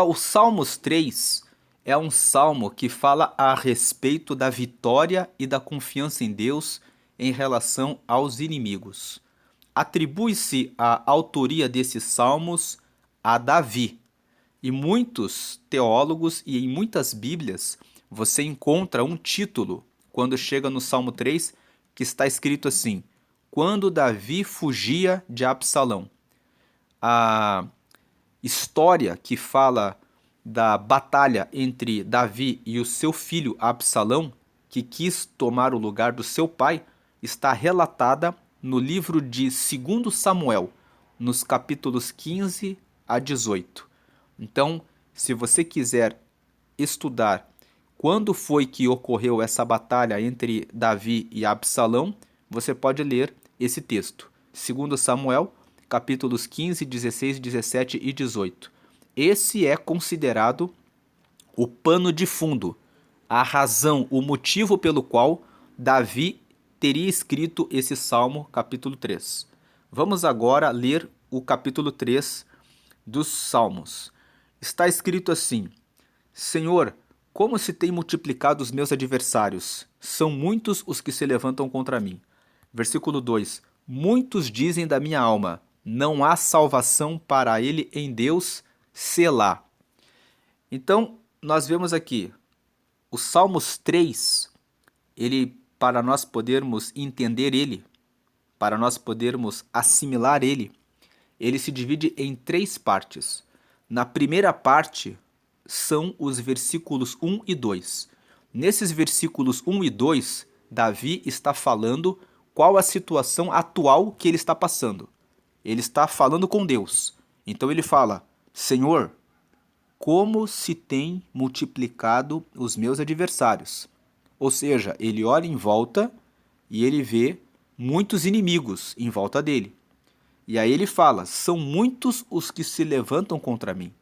O Salmos 3 é um salmo que fala a respeito da vitória e da confiança em Deus em relação aos inimigos. Atribui-se a autoria desses salmos a Davi. E muitos teólogos e em muitas Bíblias você encontra um título quando chega no Salmo 3 que está escrito assim: Quando Davi fugia de Absalão. A história que fala da batalha entre Davi e o seu filho Absalão, que quis tomar o lugar do seu pai, está relatada no livro de 2 Samuel, nos capítulos 15 a 18. Então, se você quiser estudar quando foi que ocorreu essa batalha entre Davi e Absalão, você pode ler esse texto. 2 Samuel, capítulos 15, 16, 17 e 18. Esse é considerado o pano de fundo, a razão, o motivo pelo qual Davi teria escrito esse Salmo, capítulo 3. Vamos agora ler o capítulo 3 dos Salmos. Está escrito assim: Senhor, como se têm multiplicado os meus adversários, são muitos os que se levantam contra mim. Versículo 2: Muitos dizem da minha alma, não há salvação para ele em Deus, Selá. Então, nós vemos aqui, o Salmos 3, ele, para nós podermos entender ele, para nós podermos assimilar ele se divide em 3 partes. Na primeira parte, são os versículos 1 e 2. Nesses versículos 1 e 2, Davi está falando qual a situação atual que ele está passando. Ele está falando com Deus. Então ele fala: Senhor, como se tem multiplicado os meus adversários. Ou seja, ele olha em volta e ele vê muitos inimigos em volta dele. E aí ele fala: são muitos os que se levantam contra mim.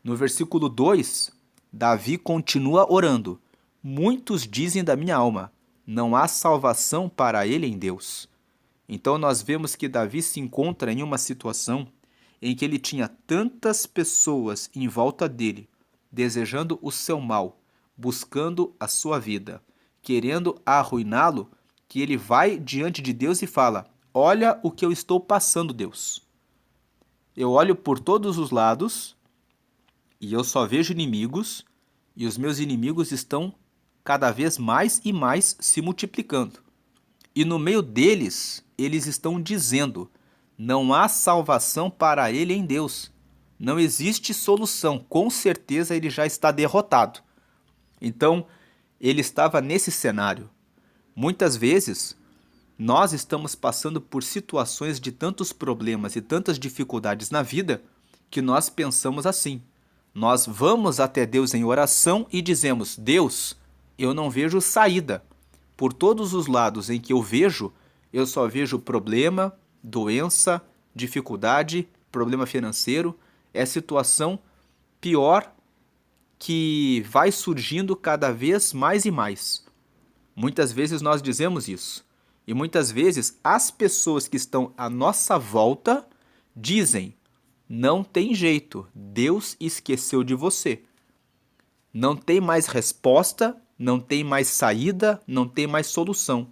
No versículo 2, Davi continua orando: muitos dizem da minha alma, não há salvação para ele em Deus. Então nós vemos que Davi se encontra em uma situação em que ele tinha tantas pessoas em volta dele, desejando o seu mal, buscando a sua vida, querendo arruiná-lo, que ele vai diante de Deus e fala: olha o que eu estou passando, Deus. Eu olho por todos os lados e eu só vejo inimigos, e os meus inimigos estão cada vez mais e mais se multiplicando. E no meio deles, eles estão dizendo: não há salvação para ele em Deus. Não existe solução. Com certeza ele já está derrotado. Então, ele estava nesse cenário. Muitas vezes, nós estamos passando por situações de tantos problemas e tantas dificuldades na vida que nós pensamos assim. Nós vamos até Deus em oração e dizemos: Deus, eu não vejo saída. Por todos os lados em que eu só vejo problema, doença, dificuldade, problema financeiro. É situação pior que vai surgindo cada vez mais e mais. Muitas vezes nós dizemos isso. E muitas vezes as pessoas que estão à nossa volta dizem: não tem jeito, Deus esqueceu de você. Não tem mais resposta, não tem mais saída, não tem mais solução.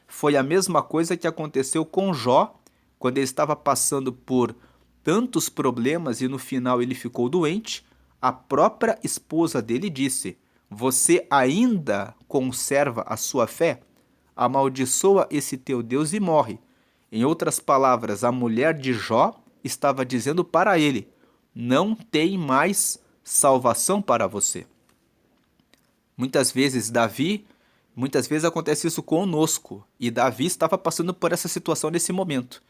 Foi a mesma coisa que aconteceu com Jó, quando ele estava passando por tantos problemas e no final ele ficou doente. A própria esposa dele disse: você ainda conserva a sua fé? Amaldiçoa esse teu Deus e morre. Em outras palavras, a mulher de Jó estava dizendo para ele: não tem mais salvação para você. Muitas vezes acontece isso conosco, e Davi estava passando por essa situação nesse momento.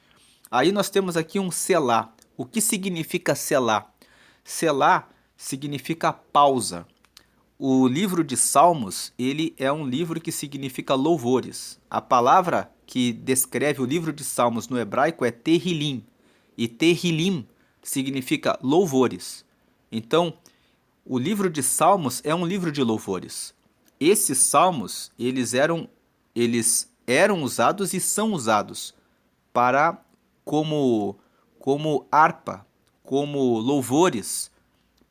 Aí nós temos aqui um selá. O que significa selá? Selá significa pausa. O livro de Salmos, ele é um livro que significa louvores. A palavra que descreve o livro de Salmos no hebraico é Tehillim. E Tehillim significa louvores. Então, o livro de Salmos é um livro de louvores. Esses salmos, eles eram usados e são usados como harpa, como louvores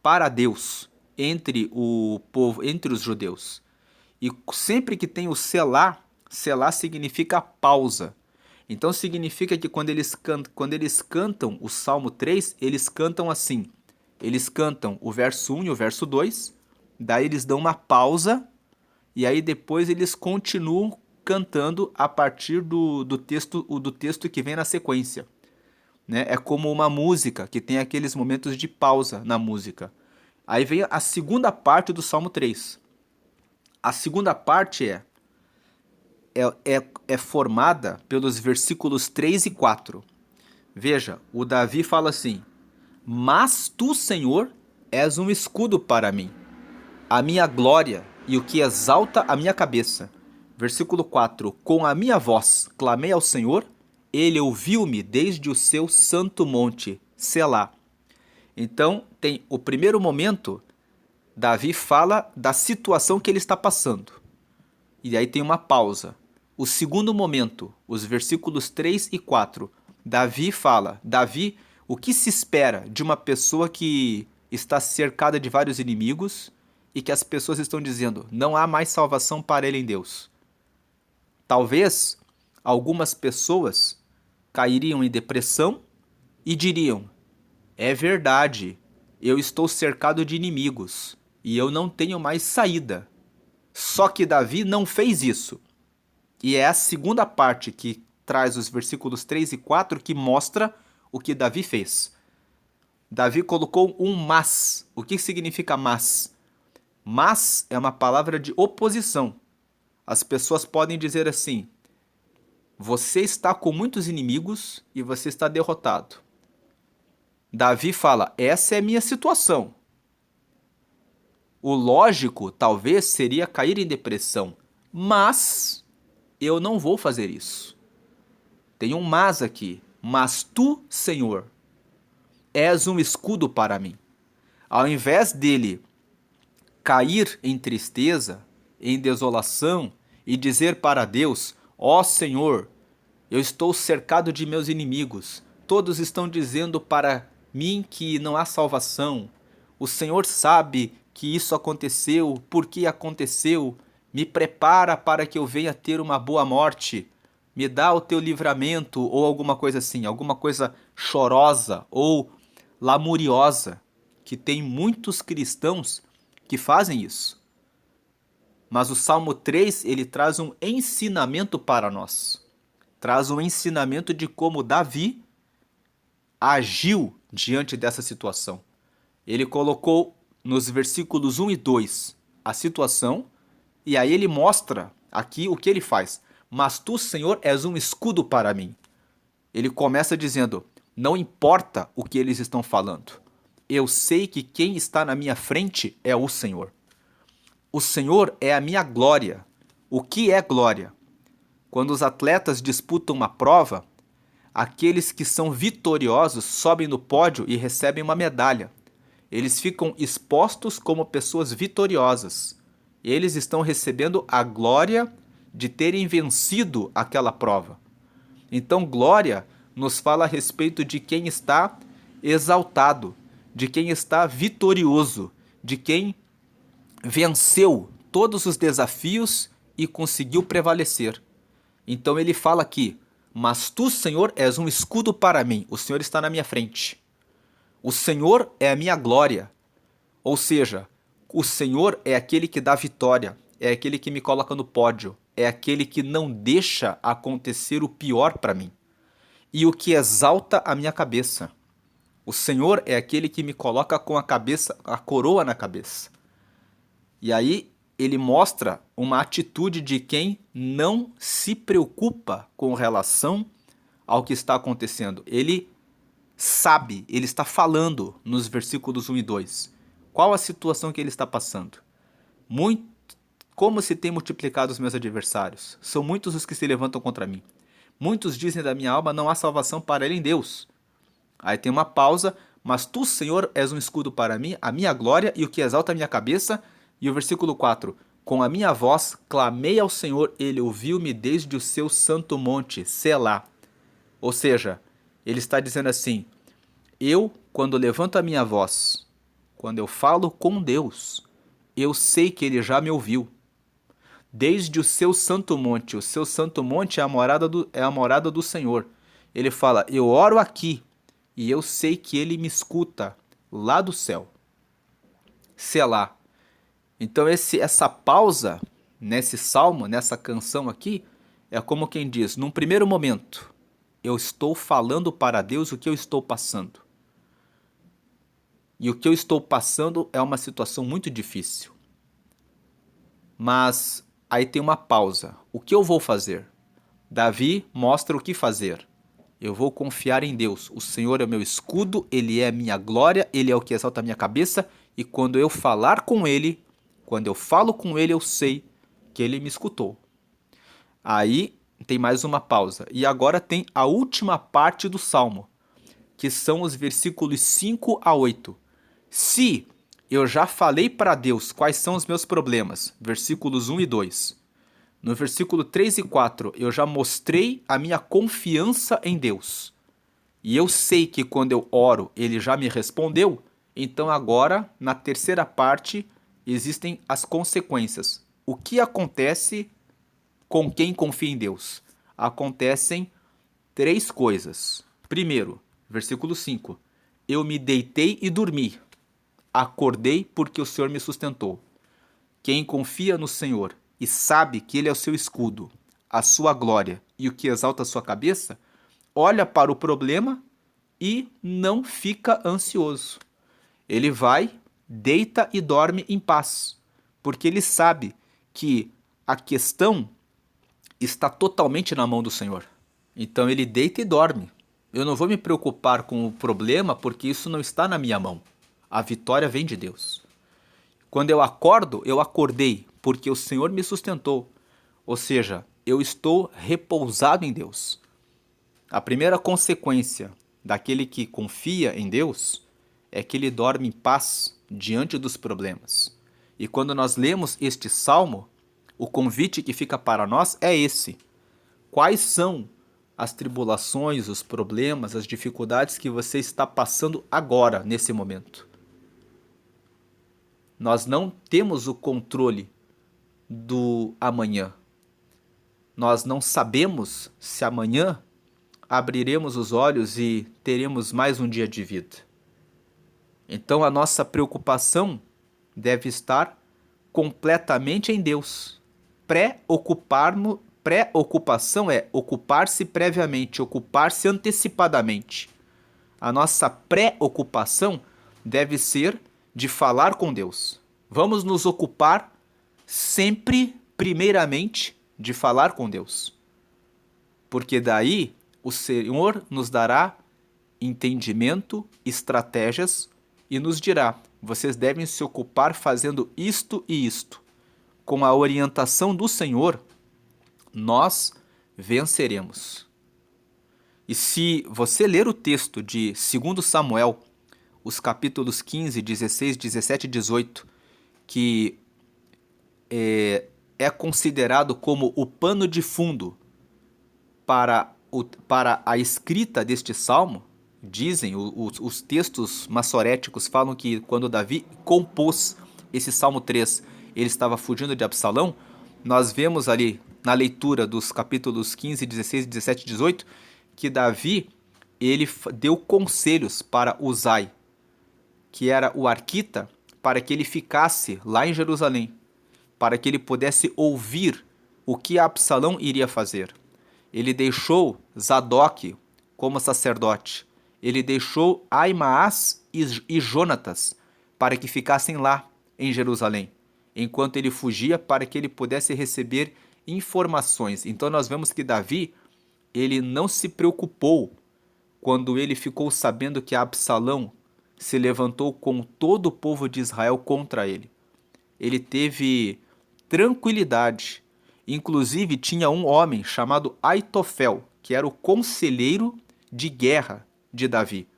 para Deus entre o povo, entre os judeus. E sempre que tem o selá, selá significa pausa. Então significa que quando eles cantam o Salmo 3, eles cantam assim. Eles cantam o verso 1 e o verso 2, daí eles dão uma pausa, e aí depois eles continuam cantando a partir do texto que vem na sequência. Né? É como uma música que tem aqueles momentos de pausa na música. Aí vem a segunda parte do Salmo 3. A segunda parte é formada pelos versículos 3 e 4. Veja, o Davi fala assim: Mas tu, Senhor, és um escudo para mim, a minha glória e o que exalta a minha cabeça. Versículo 4: Com a minha voz clamei ao Senhor, ele ouviu-me desde o seu santo monte, Selá. Então, tem o primeiro momento, Davi fala da situação que ele está passando. E aí tem uma pausa. O segundo momento, os versículos 3 e 4, Davi fala: Davi, o que se espera de uma pessoa que está cercada de vários inimigos e que as pessoas estão dizendo: não há mais salvação para ele em Deus? Talvez algumas pessoas cairiam em depressão e diriam: é verdade, eu estou cercado de inimigos e eu não tenho mais saída. Só que Davi não fez isso. E é a segunda parte que traz os versículos 3 e 4 que mostra o que Davi fez. Davi colocou um mas. O que significa mas? Mas é uma palavra de oposição. As pessoas podem dizer assim: você está com muitos inimigos e você está derrotado. Davi fala: essa é a minha situação. O lógico talvez seria cair em depressão, mas eu não vou fazer isso. Tem um mas aqui. Mas tu, Senhor, és um escudo para mim. Ao invés dele cair em tristeza, em desolação e dizer para Deus: ó Senhor, eu estou cercado de meus inimigos, todos estão dizendo para mim que não há salvação. O Senhor sabe que isso aconteceu, por que aconteceu, me prepara para que eu venha ter uma boa morte, me dá o teu livramento, ou alguma coisa assim, alguma coisa chorosa ou lamuriosa, que tem muitos cristãos que fazem isso. Mas o Salmo 3, ele traz um ensinamento para nós. Traz um ensinamento de como Davi agiu diante dessa situação. Ele colocou nos versículos 1 e 2 a situação, e aí ele mostra aqui o que ele faz. Mas tu, Senhor, és um escudo para mim. Ele começa dizendo: não importa o que eles estão falando. Eu sei que quem está na minha frente é o Senhor. O Senhor é a minha glória. O que é glória? Quando os atletas disputam uma prova, aqueles que são vitoriosos sobem no pódio e recebem uma medalha. Eles ficam expostos como pessoas vitoriosas. Eles estão recebendo a glória de terem vencido aquela prova. Então, glória nos fala a respeito de quem está exaltado, de quem está vitorioso, de quem venceu todos os desafios e conseguiu prevalecer. Então ele fala aqui: mas tu, Senhor, és um escudo para mim. O Senhor está na minha frente. O Senhor é a minha glória. Ou seja, o Senhor é aquele que dá vitória, é aquele que me coloca no pódio, é aquele que não deixa acontecer o pior para mim. E o que exalta a minha cabeça. O Senhor é aquele que me coloca com a cabeça, a coroa na cabeça. E aí ele mostra uma atitude de quem não se preocupa com relação ao que está acontecendo. Ele sabe, ele está falando nos versículos 1 e 2. Qual a situação que ele está passando? Como se tem multiplicado os meus adversários? São muitos os que se levantam contra mim. Muitos dizem da minha alma: não há salvação para ele em Deus. Aí tem uma pausa: mas tu, Senhor, és um escudo para mim, a minha glória e o que exalta a minha cabeça. E o versículo 4: com a minha voz clamei ao Senhor, ele ouviu-me desde o seu santo monte, Selá. Ou seja, ele está dizendo assim: eu, quando levanto a minha voz, quando eu falo com Deus, eu sei que Ele já me ouviu. Desde o seu santo monte é a morada do Senhor. Ele fala, eu oro aqui e eu sei que Ele me escuta lá do céu. Selá. Então essa pausa nesse salmo, nessa canção aqui, é como quem diz, num primeiro momento, eu estou falando para Deus o que eu estou passando. E o que eu estou passando é uma situação muito difícil. Mas aí tem uma pausa. O que eu vou fazer? Davi mostra o que fazer. Eu vou confiar em Deus. O Senhor é o meu escudo, Ele é a minha glória, Ele é o que exalta a minha cabeça. E quando eu falar com Ele, quando eu falo com Ele, eu sei que Ele me escutou. Aí tem mais uma pausa. E agora tem a última parte do Salmo, que são os versículos 5 a 8. Se eu já falei para Deus quais são os meus problemas, versículos 1 e 2. No versículo 3 e 4, eu já mostrei a minha confiança em Deus. E eu sei que quando eu oro, Ele já me respondeu. Então agora, na terceira parte, existem as consequências. O que acontece com quem confia em Deus? Acontecem três coisas. Primeiro, versículo 5. Eu me deitei e dormi. Acordei porque o Senhor me sustentou. Quem confia no Senhor e sabe que Ele é o seu escudo, a sua glória e o que exalta a sua cabeça, olha para o problema e não fica ansioso. Ele vai, deita e dorme em paz, porque ele sabe que a questão está totalmente na mão do Senhor. Então ele deita e dorme. Eu não vou me preocupar com o problema porque isso não está na minha mão. A vitória vem de Deus. Quando eu acordo, eu acordei porque o Senhor me sustentou. Ou seja, eu estou repousado em Deus. A primeira consequência daquele que confia em Deus é que ele dorme em paz diante dos problemas. E quando nós lemos este salmo, o convite que fica para nós é esse: quais são as tribulações, os problemas, as dificuldades que você está passando agora, nesse momento? Nós não temos o controle do amanhã. Nós não sabemos se amanhã abriremos os olhos e teremos mais um dia de vida. Então a nossa preocupação deve estar completamente em Deus. Pré-ocupação é ocupar-se previamente, ocupar-se antecipadamente. A nossa pré-ocupação deve ser de falar com Deus. Vamos nos ocupar sempre, primeiramente, de falar com Deus. Porque daí o Senhor nos dará entendimento, estratégias e nos dirá: vocês devem se ocupar fazendo isto e isto. Com a orientação do Senhor, nós venceremos. E se você ler o texto de 2 Samuel, os capítulos 15, 16, 17 e 18, que é considerado como o pano de fundo para a escrita deste salmo, dizem, os textos massoréticos falam que quando Davi compôs esse Salmo 3, ele estava fugindo de Absalão. Nós vemos ali na leitura dos capítulos 15, 16, 17 e 18 que Davi ele deu conselhos para Uzai, que era o arquita, para que ele ficasse lá em Jerusalém, para que ele pudesse ouvir o que Absalão iria fazer. Ele deixou Zadok como sacerdote. Ele deixou Aimaas e Jonatas para que ficassem lá em Jerusalém, enquanto ele fugia, para que ele pudesse receber informações. Então nós vemos que Davi, ele não se preocupou quando ele ficou sabendo que Absalão se levantou com todo o povo de Israel contra ele. Ele teve tranquilidade. Inclusive tinha um homem chamado Aitofel, que era o conselheiro de guerra de Davi.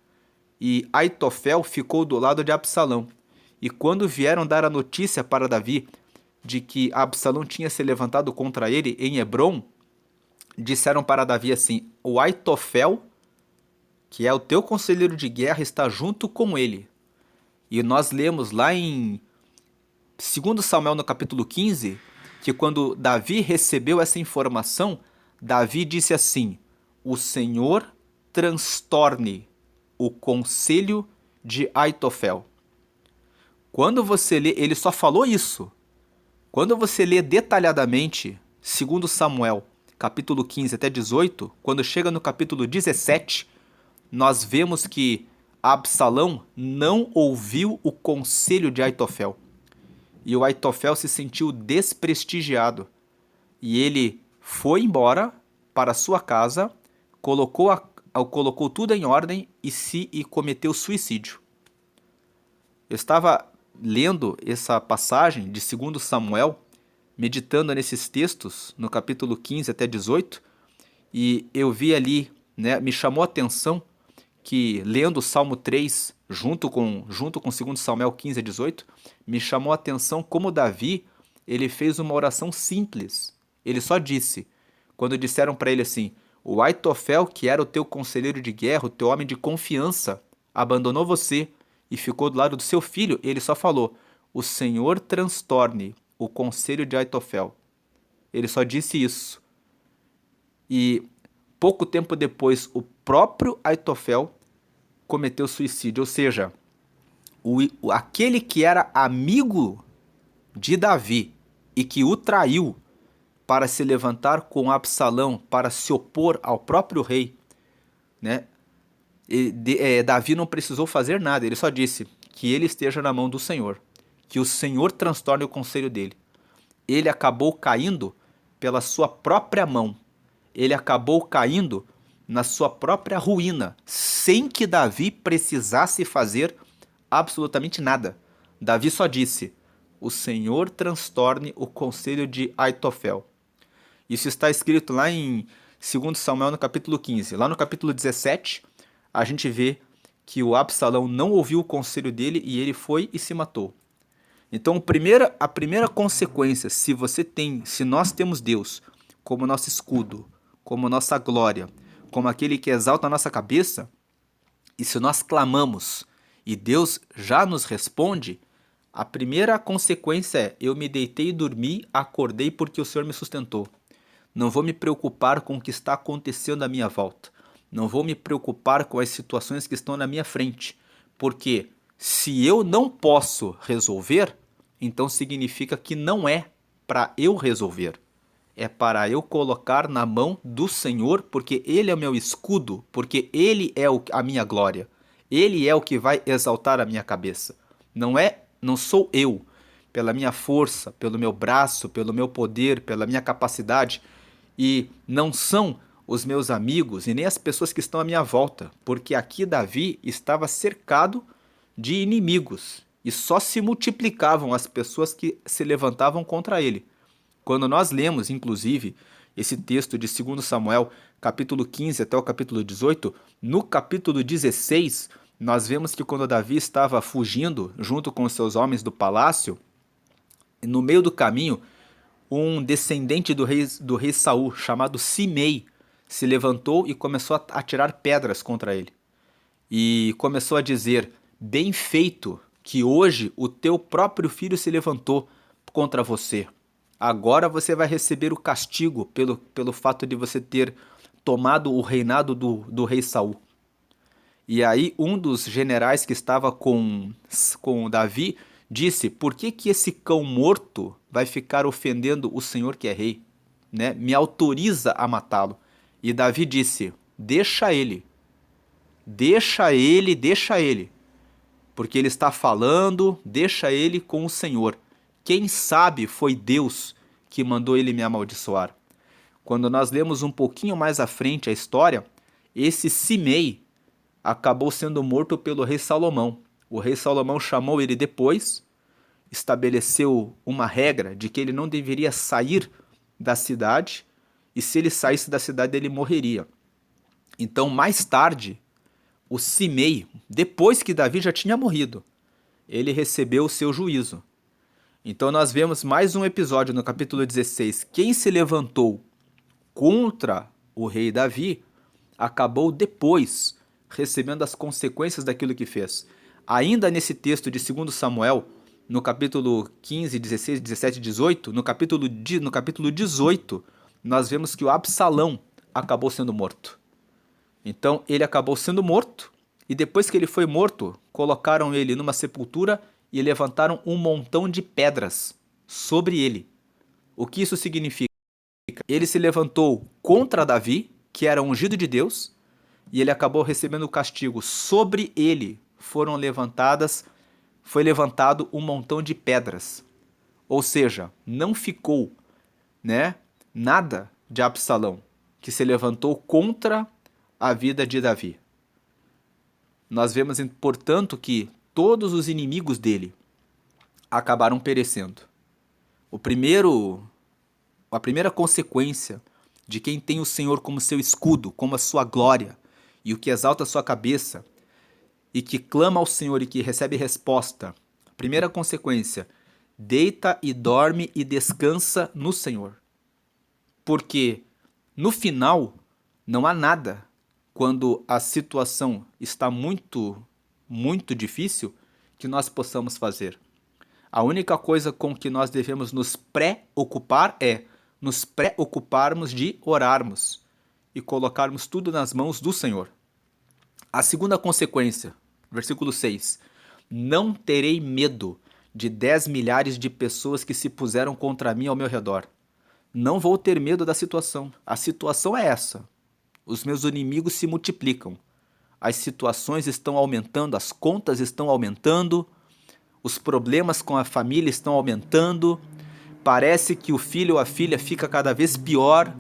E Aitofel ficou do lado de Absalão. E quando vieram dar a notícia para Davi de que Absalão tinha se levantado contra ele em Hebrom, disseram para Davi assim: o Aitofel, que é o teu conselheiro de guerra, está junto com ele. E nós lemos lá em 2 Samuel no capítulo 15, que quando Davi recebeu essa informação, Davi disse assim: o Senhor transtorne o conselho de Aitofel. Quando você lê, ele só falou isso. Quando você lê detalhadamente 2 Samuel, capítulo 15 até 18, quando chega no capítulo 17, nós vemos que Absalão não ouviu o conselho de Aitofel. E o Aitofel se sentiu desprestigiado. E ele foi embora para sua casa, colocou tudo em ordem e cometeu suicídio. Eu estava lendo essa passagem de 2 Samuel, meditando nesses textos, no capítulo 15 até 18, e eu vi ali, né, me chamou a atenção que, lendo o Salmo 3, junto com 2 Samuel 15 a 18, me chamou a atenção como Davi, ele fez uma oração simples. Ele só disse, quando disseram para ele assim, o Aitofel, que era o teu conselheiro de guerra, o teu homem de confiança, abandonou você e ficou do lado do seu filho, ele só falou, o Senhor transtorne o conselho de Aitofel. Ele só disse isso. E pouco tempo depois, o próprio Aitofel cometeu suicídio. Ou seja, aquele que era amigo de Davi e que o traiu para se levantar com Absalão, para se opor ao próprio rei, né? Davi não precisou fazer nada, ele só disse que ele esteja na mão do Senhor, que o Senhor transtorne o conselho dele. Ele acabou caindo pela sua própria mão. Ele acabou caindo na sua própria ruína, sem que Davi precisasse fazer absolutamente nada. Davi só disse: o Senhor transtorne o conselho de Aitofel. Isso está escrito lá em 2 Samuel no capítulo 15. Lá no capítulo 17, a gente vê que o Absalão não ouviu o conselho dele e ele foi e se matou. Então, a primeira consequência, se nós temos Deus como nosso escudo, como nossa glória, como aquele que exalta a nossa cabeça, e se nós clamamos e Deus já nos responde, a primeira consequência é: eu me deitei e dormi, acordei porque o Senhor me sustentou. Não vou me preocupar com o que está acontecendo à minha volta. Não vou me preocupar com as situações que estão na minha frente, porque se eu não posso resolver, então significa que não é para eu resolver. É para eu colocar na mão do Senhor, porque Ele é o meu escudo, porque Ele é a minha glória. Ele é o que vai exaltar a minha cabeça. Não sou eu, pela minha força, pelo meu braço, pelo meu poder, pela minha capacidade, e não são os meus amigos e nem as pessoas que estão à minha volta, porque aqui Davi estava cercado de inimigos e só se multiplicavam as pessoas que se levantavam contra ele. Quando nós lemos, inclusive, esse texto de 2 Samuel, capítulo 15 até o capítulo 18, no capítulo 16, nós vemos que quando Davi estava fugindo junto com os seus homens do palácio, no meio do caminho, um descendente do rei Saul, chamado Simei, se levantou e começou a atirar pedras contra ele. E começou a dizer: bem feito, que hoje o teu próprio filho se levantou contra você. Agora você vai receber o castigo pelo fato de você ter tomado o reinado do rei Saul. E aí um dos generais que estava com Davi disse: por que esse cão morto vai ficar ofendendo o Senhor que é rei? Né? Me autoriza a matá-lo. E Davi disse: deixa ele, deixa ele, porque ele está falando, deixa ele com o Senhor. Quem sabe foi Deus que mandou ele me amaldiçoar. Quando nós lemos um pouquinho mais à frente a história, esse Simei acabou sendo morto pelo rei Salomão. O rei Salomão chamou ele depois, estabeleceu uma regra de que ele não deveria sair da cidade, e se ele saísse da cidade ele morreria. Então, mais tarde, o Simei, depois que Davi já tinha morrido, ele recebeu o seu juízo. Então nós vemos mais um episódio no capítulo 16. Quem se levantou contra o rei Davi acabou depois recebendo as consequências daquilo que fez. Ainda nesse texto de 2 Samuel, no capítulo 15, 16, 17 e 18, no capítulo 18, nós vemos que o Absalão acabou sendo morto. Então ele acabou sendo morto, e depois que ele foi morto, colocaram ele numa sepultura e levantaram um montão de pedras sobre ele. O que isso significa? Ele se levantou contra Davi, que era ungido de Deus, e ele acabou recebendo o castigo. Sobre ele foi levantado um montão de pedras. Ou seja, não ficou, né, nada de Absalão, que se levantou contra a vida de Davi. Nós vemos, portanto, que todos os inimigos dele acabaram perecendo. A primeira consequência de quem tem o Senhor como seu escudo, como a sua glória, e o que exalta a sua cabeça, e que clama ao Senhor e que recebe resposta. A primeira consequência, deita e dorme e descansa no Senhor. Porque no final não há nada, quando a situação está muito, muito difícil, que nós possamos fazer. A única coisa com que nós devemos nos preocupar é nos preocuparmos de orarmos e colocarmos tudo nas mãos do Senhor. A segunda consequência, versículo 6. Não terei medo de 10 milhares de pessoas que se puseram contra mim ao meu redor. Não vou ter medo da situação. A situação é essa. Os meus inimigos se multiplicam. As situações estão aumentando, as contas estão aumentando, os problemas com a família estão aumentando, parece que o filho ou a filha fica cada vez pior,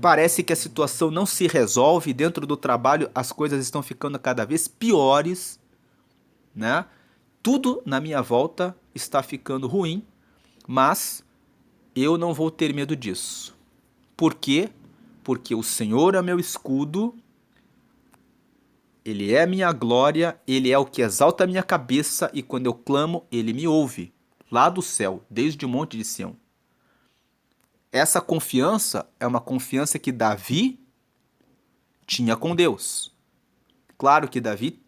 parece que a situação não se resolve, dentro do trabalho as coisas estão ficando cada vez piores, né? Tudo na minha volta está ficando ruim, mas eu não vou ter medo disso. Por quê? Porque o Senhor é meu escudo, Ele é a minha glória, Ele é o que exalta a minha cabeça, e quando eu clamo, Ele me ouve, lá do céu, desde o monte de Sião. Essa confiança é uma confiança que Davi tinha com Deus. Claro que Davi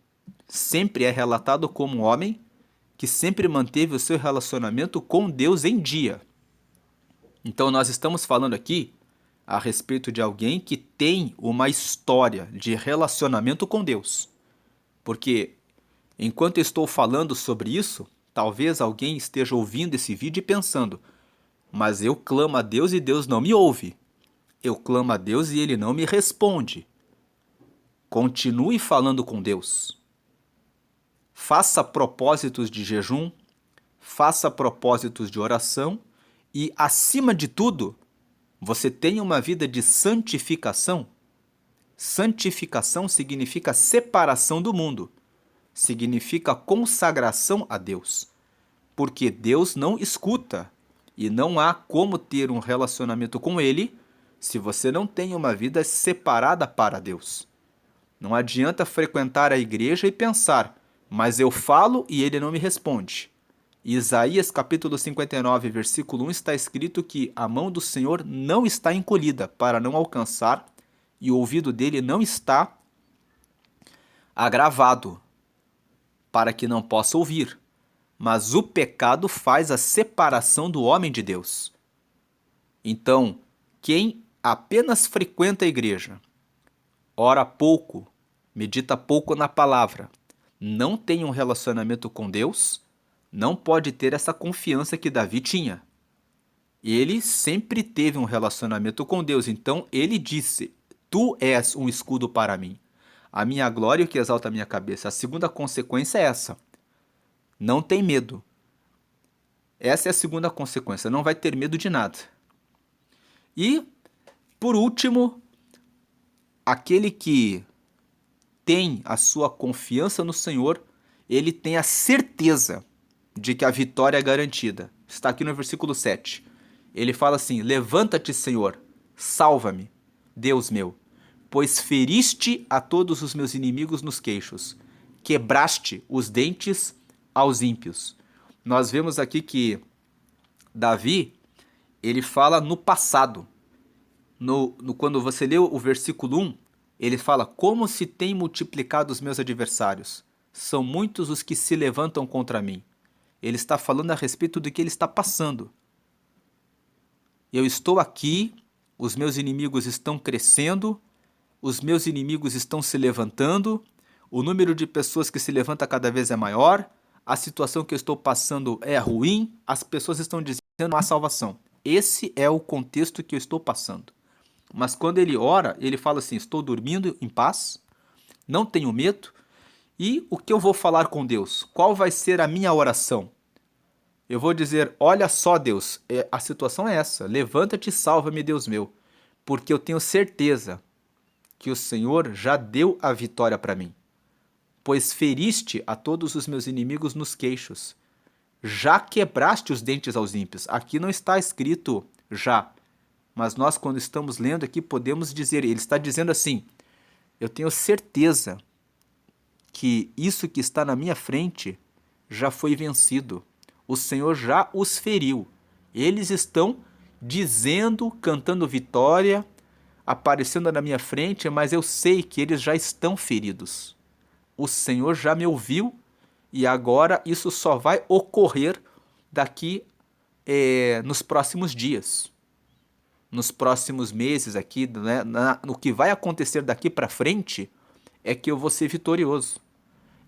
sempre é relatado como um homem que sempre manteve o seu relacionamento com Deus em dia. Então nós estamos falando aqui a respeito de alguém que tem uma história de relacionamento com Deus. Porque enquanto eu estou falando sobre isso, talvez alguém esteja ouvindo esse vídeo e pensando: mas eu clamo a Deus e Deus não me ouve. Eu clamo a Deus e Ele não me responde. Continue falando com Deus. Faça propósitos de jejum, faça propósitos de oração e, acima de tudo, você tenha uma vida de santificação. Santificação significa separação do mundo, significa consagração a Deus, porque Deus não escuta e não há como ter um relacionamento com Ele se você não tem uma vida separada para Deus. Não adianta frequentar a igreja e pensar: mas eu falo e Ele não me responde. Isaías capítulo 59, versículo 1 está escrito que a mão do Senhor não está encolhida para não alcançar e o ouvido dele não está agravado para que não possa ouvir. Mas o pecado faz a separação do homem de Deus. Então, quem apenas frequenta a igreja, ora pouco, medita pouco na palavra, não tem um relacionamento com Deus, não pode ter essa confiança que Davi tinha. Ele sempre teve um relacionamento com Deus, então ele disse: Tu és um escudo para mim, a minha glória e o que exalta a minha cabeça. A segunda consequência é essa: não tem medo. Essa é a segunda consequência, não vai ter medo de nada. E, por último, aquele que tem a sua confiança no Senhor, ele tem a certeza de que a vitória é garantida. Está aqui no versículo 7. Ele fala assim: Levanta-te, Senhor, salva-me, Deus meu, pois feriste a todos os meus inimigos nos queixos, quebraste os dentes aos ímpios. Nós vemos aqui que Davi, ele fala no passado. Quando você lê o versículo 1, ele fala: Como se tem multiplicado os meus adversários. são muitos os que se levantam contra mim. Ele está falando a respeito do que ele está passando. Eu estou aqui, os meus inimigos estão crescendo, os meus inimigos estão se levantando, o número de pessoas que se levanta cada vez é maior, a situação que eu estou passando é ruim, as pessoas estão dizendo não há salvação. Esse é o contexto que eu estou passando. Mas quando ele ora, ele fala assim: estou dormindo em paz, não tenho medo, e o que eu vou falar com Deus? Qual vai ser a minha oração? Eu vou dizer: olha só, Deus, a situação é essa, levanta-te e salva-me, Deus meu, porque eu tenho certeza que o Senhor já deu a vitória para mim, pois feriste a todos os meus inimigos nos queixos, já quebraste os dentes aos ímpios. Aqui não está escrito já, mas nós, quando estamos lendo aqui, podemos dizer, ele está dizendo assim: eu tenho certeza que isso que está na minha frente já foi vencido. O Senhor já os feriu. Eles estão dizendo, cantando vitória, aparecendo na minha frente, mas eu sei que eles já estão feridos. O Senhor já me ouviu e agora isso só vai ocorrer daqui nos próximos dias, nos próximos meses aqui, né? No que vai acontecer daqui para frente é que eu vou ser vitorioso.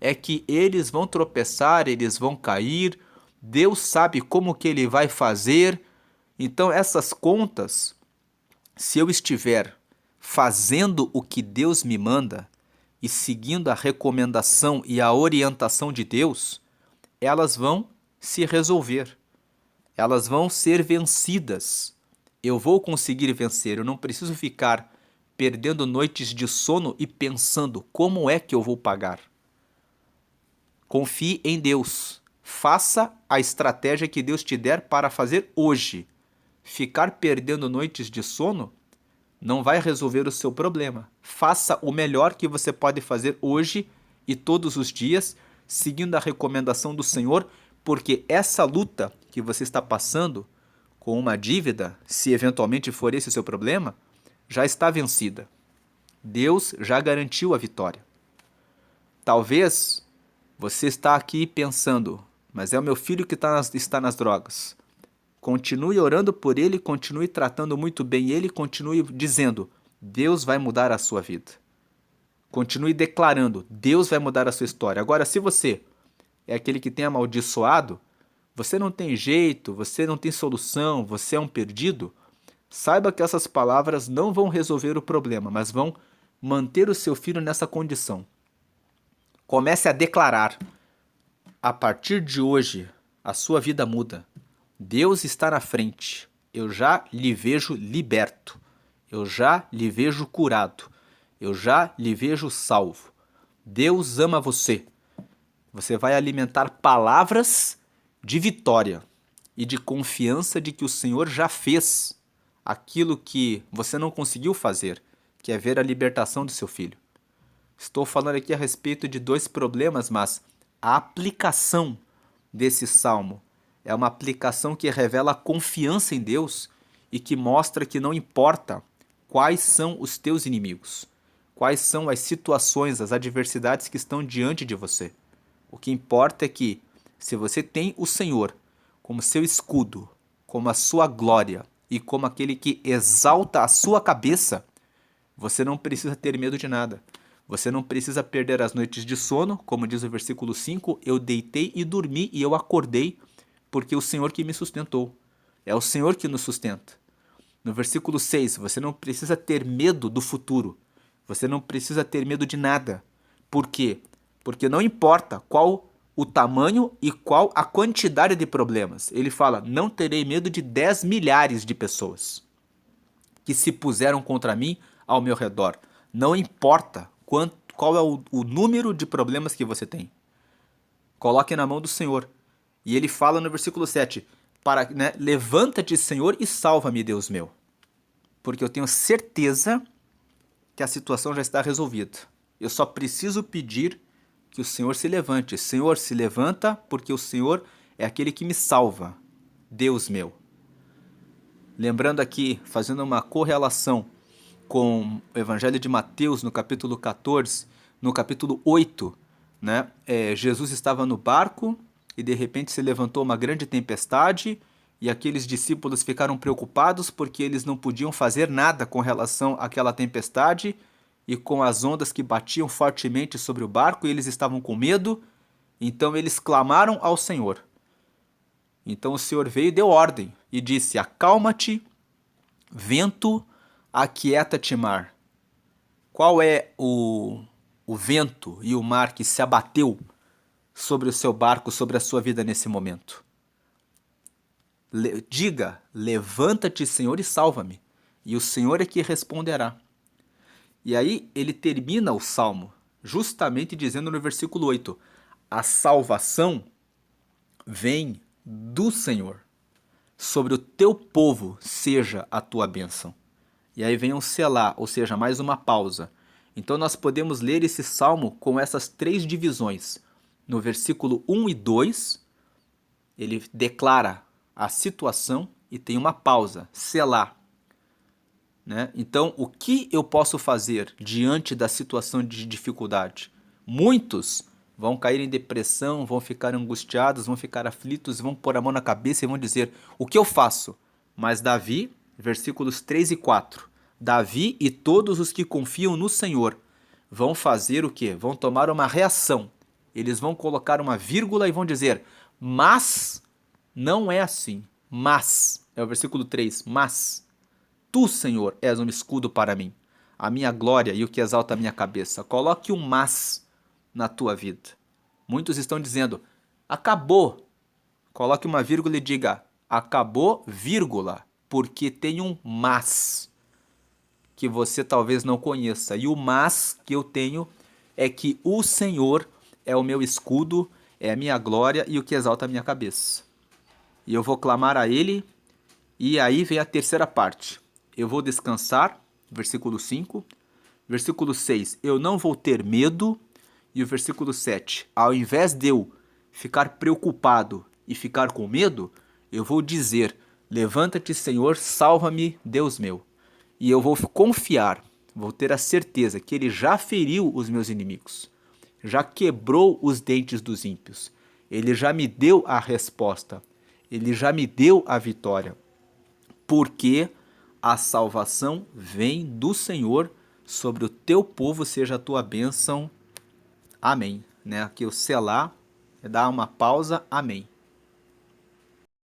É que eles vão tropeçar, eles vão cair, Deus sabe como que ele vai fazer. Então essas contas, se eu estiver fazendo o que Deus me manda e seguindo a recomendação e a orientação de Deus, elas vão se resolver. Elas vão ser vencidas. Eu vou conseguir vencer. Eu não preciso ficar perdendo noites de sono e pensando como é que eu vou pagar. Confie em Deus. Faça a estratégia que Deus te der para fazer hoje. Ficar perdendo noites de sono não vai resolver o seu problema. Faça o melhor que você pode fazer hoje e todos os dias, seguindo a recomendação do Senhor, porque essa luta que você está passando com uma dívida, se eventualmente for esse o seu problema, já está vencida. Deus já garantiu a vitória. Talvez você está aqui pensando, mas é o meu filho que está nas drogas. Continue orando por ele, continue tratando muito bem ele, continue dizendo: Deus vai mudar a sua vida. Continue declarando: Deus vai mudar a sua história. Agora, se você é aquele que tem amaldiçoado, você não tem jeito, você não tem solução, você é um perdido, saiba que essas palavras não vão resolver o problema, mas vão manter o seu filho nessa condição. Comece a declarar: a partir de hoje, a sua vida muda. Deus está na frente. Eu já lhe vejo liberto. Eu já lhe vejo curado. Eu já lhe vejo salvo. Deus ama você. Você vai alimentar palavras de vitória e de confiança de que o Senhor já fez aquilo que você não conseguiu fazer, que é ver a libertação do seu filho. Estou falando aqui a respeito de dois problemas, mas a aplicação desse salmo é uma aplicação que revela a confiança em Deus e que mostra que não importa quais são os teus inimigos, quais são as situações, as adversidades que estão diante de você. O que importa é que, se você tem o Senhor como seu escudo, como a sua glória e como aquele que exalta a sua cabeça, você não precisa ter medo de nada. Você não precisa perder as noites de sono, como diz o versículo 5, eu deitei e dormi e eu acordei, porque é o Senhor que me sustentou. É o Senhor que nos sustenta. No versículo 6, você não precisa ter medo do futuro. Você não precisa ter medo de nada. Por quê? Porque não importa qual o tamanho e qual a quantidade de problemas. Ele fala, não terei medo de 10 milhares de pessoas que se puseram contra mim ao meu redor. Não importa qual é o número de problemas que você tem. Coloque na mão do Senhor. E ele fala no versículo 7, levanta-te, Senhor, e salva-me, Deus meu. Porque eu tenho certeza que a situação já está resolvida. Eu só preciso pedir que o Senhor se levante. Senhor, se levanta, porque o Senhor é aquele que me salva, Deus meu. Lembrando aqui, fazendo uma correlação com o Evangelho de Mateus, no capítulo 14, no capítulo 8, né? Jesus estava no barco e de repente se levantou uma grande tempestade e aqueles discípulos ficaram preocupados porque eles não podiam fazer nada com relação àquela tempestade e com as ondas que batiam fortemente sobre o barco e eles estavam com medo. Então eles clamaram ao Senhor. Então o Senhor veio e deu ordem e disse: acalma-te, vento, aquieta-te, mar. Qual é o vento e o mar que se abateu sobre o seu barco, sobre a sua vida nesse momento? Diga: levanta-te, Senhor, e salva-me. E o Senhor é que responderá. E aí ele termina o salmo justamente dizendo no versículo 8: a salvação vem do Senhor. Sobre o teu povo seja a tua bênção. E aí vem um selá, ou seja, mais uma pausa. Então nós podemos ler esse salmo com essas três divisões. No versículo 1 e 2, ele declara a situação e tem uma pausa, selá. Né? Então, o que eu posso fazer diante da situação de dificuldade? Muitos vão cair em depressão, vão ficar angustiados, vão ficar aflitos, vão pôr a mão na cabeça e vão dizer: o que eu faço? Mas Davi, versículos 3 e 4, Davi e todos os que confiam no Senhor vão fazer o quê? Vão tomar uma reação. Eles vão colocar uma vírgula e vão dizer: mas não é assim. Mas, é o versículo 3, mas tu, Senhor, és um escudo para mim, a minha glória e o que exalta a minha cabeça. Coloque um mas na tua vida. Muitos estão dizendo: acabou. Coloque uma vírgula e diga: acabou, vírgula, porque tem um mas que você talvez não conheça. E o mas que eu tenho é que o Senhor é o meu escudo, é a minha glória e o que exalta a minha cabeça. E eu vou clamar a Ele, e aí vem a terceira parte. Eu vou descansar, versículo 5. Versículo 6, eu não vou ter medo. E o versículo 7, ao invés de eu ficar preocupado e ficar com medo, eu vou dizer: levanta-te, Senhor, salva-me, Deus meu. E eu vou confiar, vou ter a certeza que Ele já feriu os meus inimigos, já quebrou os dentes dos ímpios, Ele já me deu a resposta, Ele já me deu a vitória, porque a salvação vem do Senhor, sobre o teu povo seja a tua bênção. Amém. Né? Aqui o selá, dá uma pausa, amém.